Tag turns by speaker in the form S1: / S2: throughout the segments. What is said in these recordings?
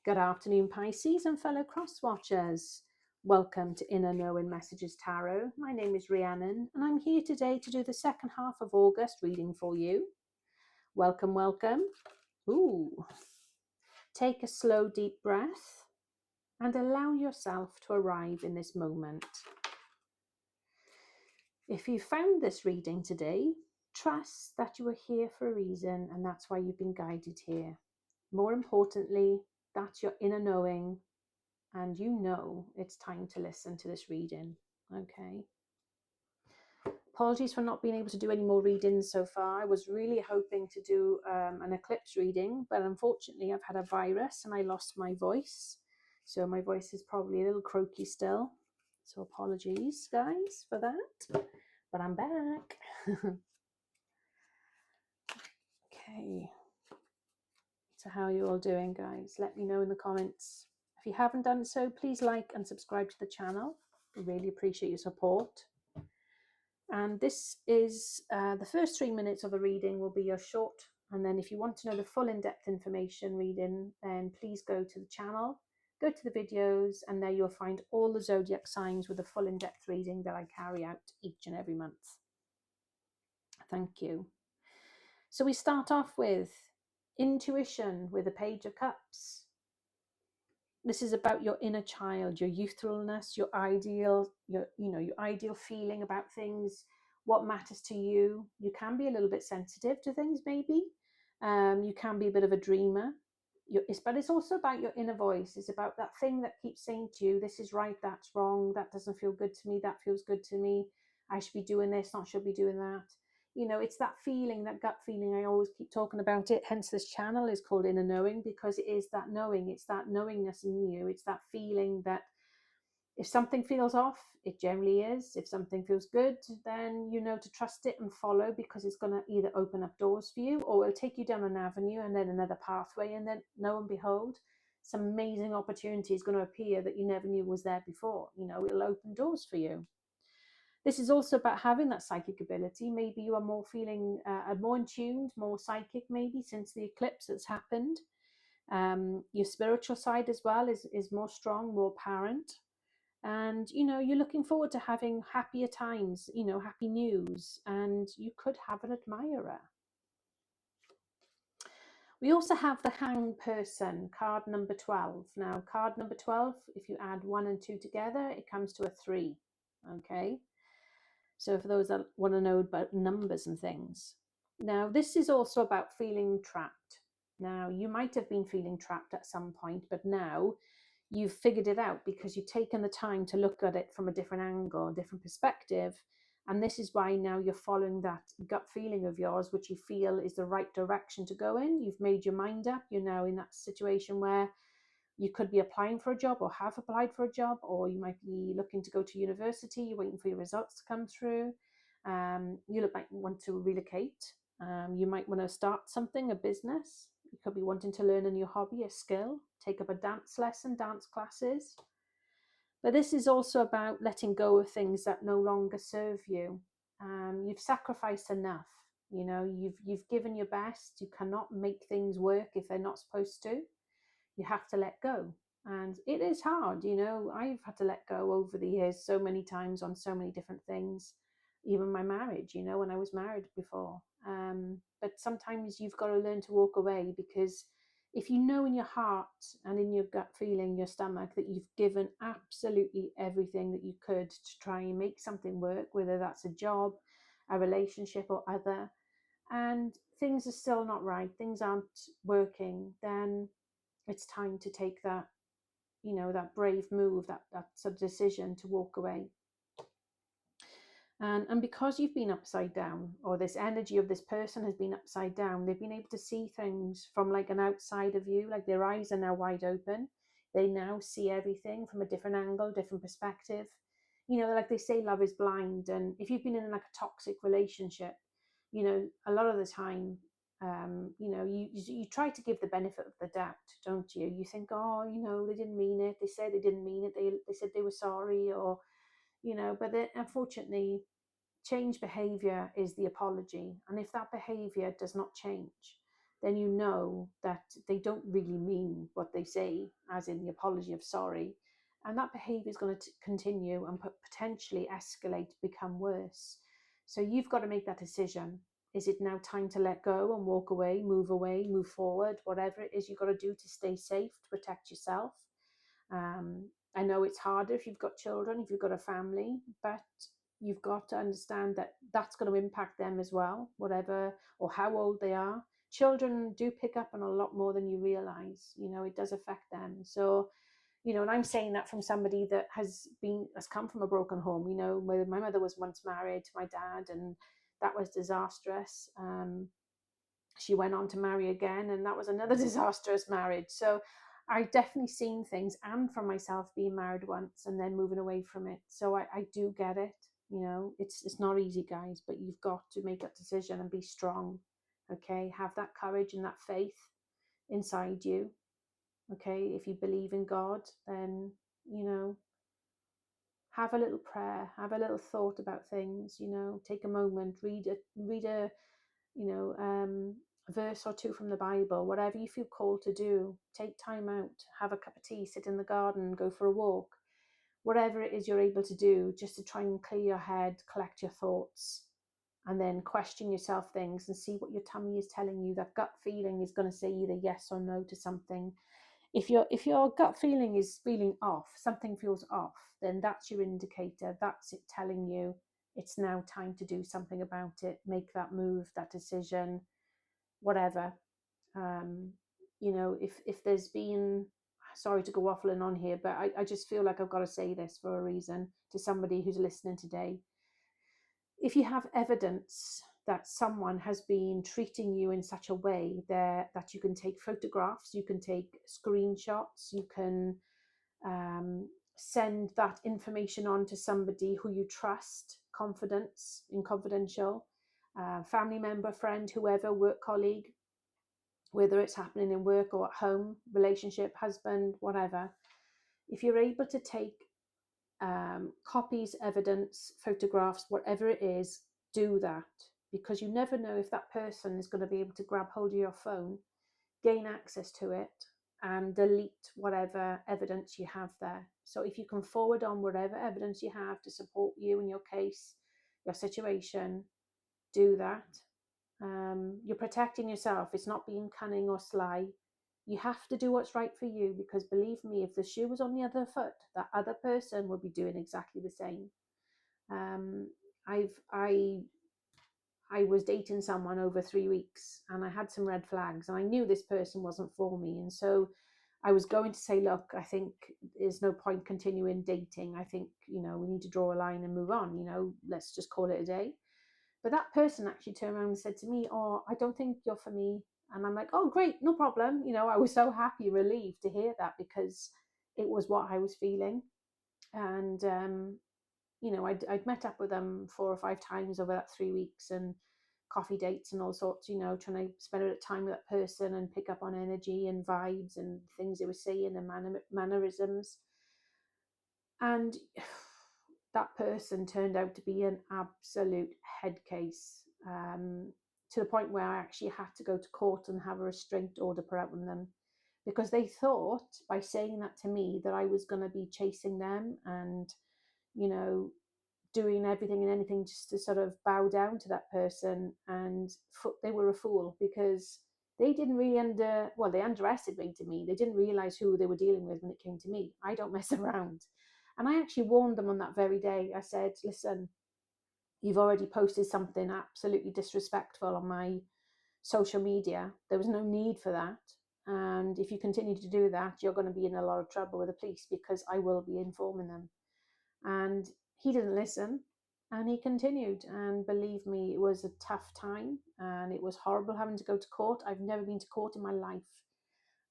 S1: Good afternoon, Pisces and fellow cross-watchers. Welcome to Inner Knowing Messages Tarot. My name is Rhiannon and I'm here today to do the second half of August reading for you. Welcome, welcome. Ooh. Take a slow, deep breath and allow yourself to arrive in this moment. If you found this reading today, trust that you are here for a reason and that's why you've been guided here. More importantly, that's your inner knowing. And you know it's time to listen to this reading, okay? Apologies for not being able to do any more readings so far. I was really hoping to do an eclipse reading, but unfortunately I've had a virus and I lost my voice. So my voice is probably a little croaky still. So apologies, guys, for that. But I'm back. Okay. So how are you all doing, guys? Let me know in the comments. If you haven't done so, please like and subscribe to the channel. I really appreciate your support. And this is the first 3 minutes of the reading will be your short. And then if you want to know the full in-depth information reading, then please go to the channel, go to the videos, and there you'll find all the zodiac signs with the full in-depth reading that I carry out each and every month. Thank you. So we start off with intuition with the Page of Cups. This is about your inner child, your youthfulness, your ideal, your ideal feeling about things, what matters to you. You can be a little bit sensitive to things, maybe. You can be a bit of a dreamer. But it's also about your inner voice. It's about that thing that keeps saying to you, this is right, that's wrong, that doesn't feel good to me, that feels good to me. I should be doing this, not should be doing that. You know, it's that feeling, that gut feeling. I always keep talking about it. Hence this channel is called Inner Knowing, because it is that knowing. It's that knowingness in you. It's that feeling that if something feels off, it generally is. If something feels good, then you know to trust it and follow, because it's going to either open up doors for you or it'll take you down an avenue and then another pathway. And then lo and behold, some amazing opportunity is going to appear that you never knew was there before. You know, it'll open doors for you. This is also about having that psychic ability. Maybe you are more feeling more in tuned, more psychic, maybe since the eclipse that's happened. Your spiritual side as well is more strong, more apparent. And, you know, you're looking forward to having happier times, you know, happy news, and you could have an admirer. We also have the Hanged Person, card number 12. Now, card number 12, if you add 1 and 2 together, it comes to a 3, okay? So for those that want to know about numbers and things. Now, this is also about feeling trapped. Now, you might have been feeling trapped at some point, but now you've figured it out because you've taken the time to look at it from a different angle, a different perspective. And this is why now you're following that gut feeling of yours, which you feel is the right direction to go in. You've made your mind up. You're now in that situation where you could be applying for a job or have applied for a job, or you might be looking to go to university. You're waiting for your results to come through. You might want to relocate. You might want to start something, a business. You could be wanting to learn a new hobby, a skill, take up a dance lesson, dance classes. But this is also about letting go of things that no longer serve you. You've sacrificed enough. You know, you've given your best. You cannot make things work if they're not supposed to. You have to let go. And it is hard, you know. I've had to let go over the years so many times on so many different things. Even my marriage, you know, when I was married before. But sometimes you've got to learn to walk away, because if you know in your heart and in your gut feeling, your stomach, that you've given absolutely everything that you could to try and make something work, whether that's a job, a relationship or other, and things are still not right, things aren't working, then it's time to take that, you know, that brave move, that sort of decision to walk away. And because you've been upside down, or this energy of this person has been upside down, they've been able to see things from like an outside of you, like their eyes are now wide open. They now see everything from a different angle, different perspective. You know, like they say, love is blind. And if you've been in like a toxic relationship, you know, a lot of the time, you know, you try to give the benefit of the doubt, don't you? You think, oh, you know, they didn't mean it. They said they didn't mean it. They said they were sorry, or, you know, but unfortunately, change behavior is the apology. And if that behavior does not change, then you know that they don't really mean what they say, as in the apology of sorry. And that behavior is going to continue and potentially escalate, become worse. So you've got to make that decision. Is it now time to let go and walk away, move forward, whatever it is you've got to do to stay safe, to protect yourself? I know it's harder if you've got children, if you've got a family, but you've got to understand that that's going to impact them as well, whatever or how old they are. Children do pick up on a lot more than you realize. It does affect them. So, and I'm saying that from somebody that has come from a broken home. Where my mother was once married to my dad, and that was disastrous. She went on to marry again, and that was another disastrous marriage. So I definitely seen things, and from myself being married once and then moving away from it. So I do get it. It's not easy, guys, but you've got to make that decision and be strong. Okay, have that courage and that faith inside you. Okay, if you believe in God, then have a little prayer, have a little thought about things. Take a moment, read a a verse or two from the Bible, whatever you feel called to do. Take time out, have a cup of tea, sit in the garden, go for a walk, whatever it is you're able to do, just to try and clear your head, collect your thoughts, and then question yourself things and see what your tummy is telling you. That gut feeling is going to say either yes or no to something. If your gut feeling is feeling off, something feels off, then that's your indicator. That's it telling you it's now time to do something about it. Make that move, that decision, whatever. If there's been, sorry to go waffling on here, but I just feel like I've got to say this for a reason to somebody who's listening today. If you have evidence that someone has been treating you in such a way that you can take photographs, you can take screenshots, you can send that information on to somebody who you trust, confidential, family member, friend, whoever, work colleague, whether it's happening in work or at home, relationship, husband, whatever. If you're able to take copies, evidence, photographs, whatever it is, do that, because you never know if that person is going to be able to grab hold of your phone, gain access to it, and delete whatever evidence you have there. So if you can forward on whatever evidence you have to support you in your case, your situation, do that. You're protecting yourself. It's not being cunning or sly. You have to do what's right for you, because believe me, if the shoe was on the other foot, that other person would be doing exactly the same. I was dating someone over 3 weeks, and I had some red flags, and I knew this person wasn't for me. And so I was going to say, look, I think there's no point continuing dating. I think, we need to draw a line and move on. Let's just call it a day. But that person actually turned around and said to me, oh, I don't think you're for me. And I'm like, oh, great, no problem. I was so happy, relieved to hear that, because it was what I was feeling. And, I'd met up with them 4 or 5 times over that 3 weeks, and coffee dates and all sorts, trying to spend a bit of time with that person and pick up on energy and vibes and things they were saying and mannerisms. And that person turned out to be an absolute head case, to the point where I actually had to go to court and have a restraint order put out on them, because they thought, by saying that to me, that I was going to be chasing them and, doing everything and anything just to sort of bow down to that person. And they were a fool, because they didn't really they underestimated me. They didn't realize who they were dealing with when it came to me. I don't mess around. And I actually warned them on that very day. I said, listen, you've already posted something absolutely disrespectful on my social media. There was no need for that. And if you continue to do that, you're going to be in a lot of trouble with the police, because I will be informing them. And he didn't listen, and he continued. And believe me, it was a tough time, and it was horrible having to go to court. I've never been to court in my life.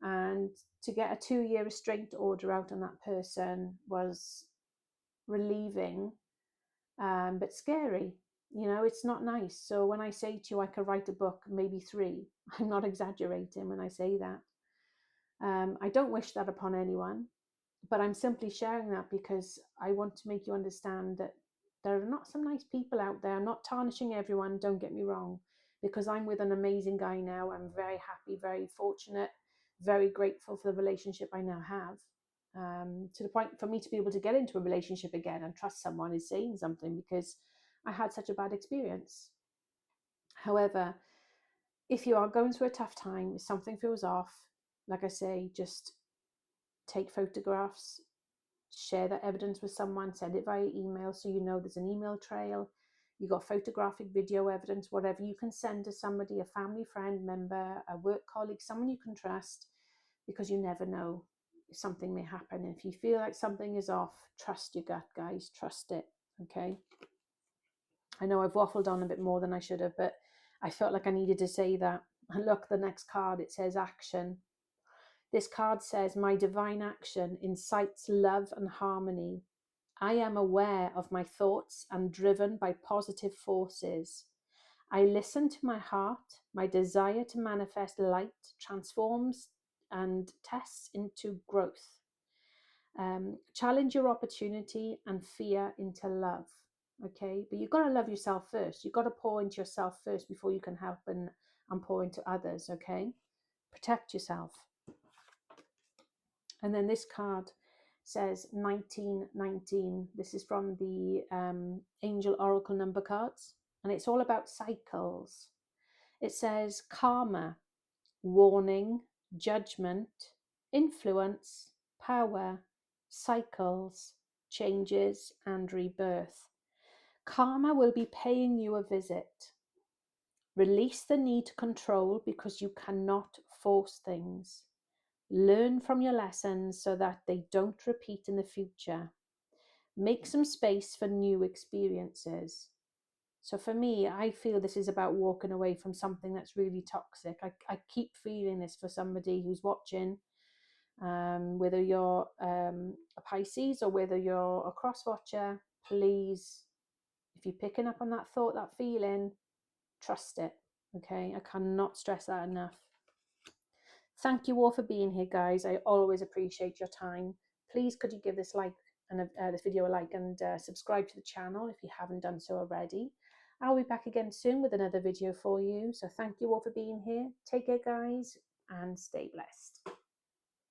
S1: And to get a 2-year restraint order out on that person was relieving, but scary. It's not nice. So when I say to you I could write a book, maybe 3, I'm not exaggerating when I say that. I don't wish that upon anyone, but I'm simply sharing that because I want to make you understand that there are not some nice people out there. I'm not tarnishing everyone, don't get me wrong, because I'm with an amazing guy now. I'm very happy, very fortunate, very grateful for the relationship I now have. To the point for me to be able to get into a relationship again and trust someone is saying something, because I had such a bad experience. However, if you are going through a tough time, if something feels off, like I say, just take photographs, share that evidence with someone, send it via email so you know there's an email trail. You got photographic, video evidence, whatever you can send to somebody, a family, friend, member, a work colleague, someone you can trust, because you never know, something may happen. If you feel like something is off, trust your gut, guys. Trust it. Okay. I know I've waffled on a bit more than I should have, but I felt like I needed to say that. And look, the next card, it says action. This card says, my divine action incites love and harmony. I am aware of my thoughts and driven by positive forces. I listen to my heart. My desire to manifest light transforms and tests into growth. Challenge your opportunity and fear into love. Okay, but you've got to love yourself first. You've got to pour into yourself first before you can help and pour into others. Okay, protect yourself. And then this card says 1919. This is from the Angel Oracle number cards, and it's all about cycles. It says karma, warning, judgment, influence, power, cycles, changes, and rebirth. Karma will be paying you a visit. Release the need to control, because you cannot force things. Learn from your lessons so that they don't repeat in the future. Make some space for new experiences. So for me, I feel this is about walking away from something that's really toxic. I keep feeling this for somebody who's watching, whether you're a Pisces or whether you're a cross watcher. Please, if you're picking up on that thought, that feeling, trust it. Okay, I cannot stress that enough. Thank you all for being here, guys. I always appreciate your time. Please, could you give this this video a like and subscribe to the channel if you haven't done so already. I'll be back again soon with another video for you. So thank you all for being here. Take care, guys, and stay blessed.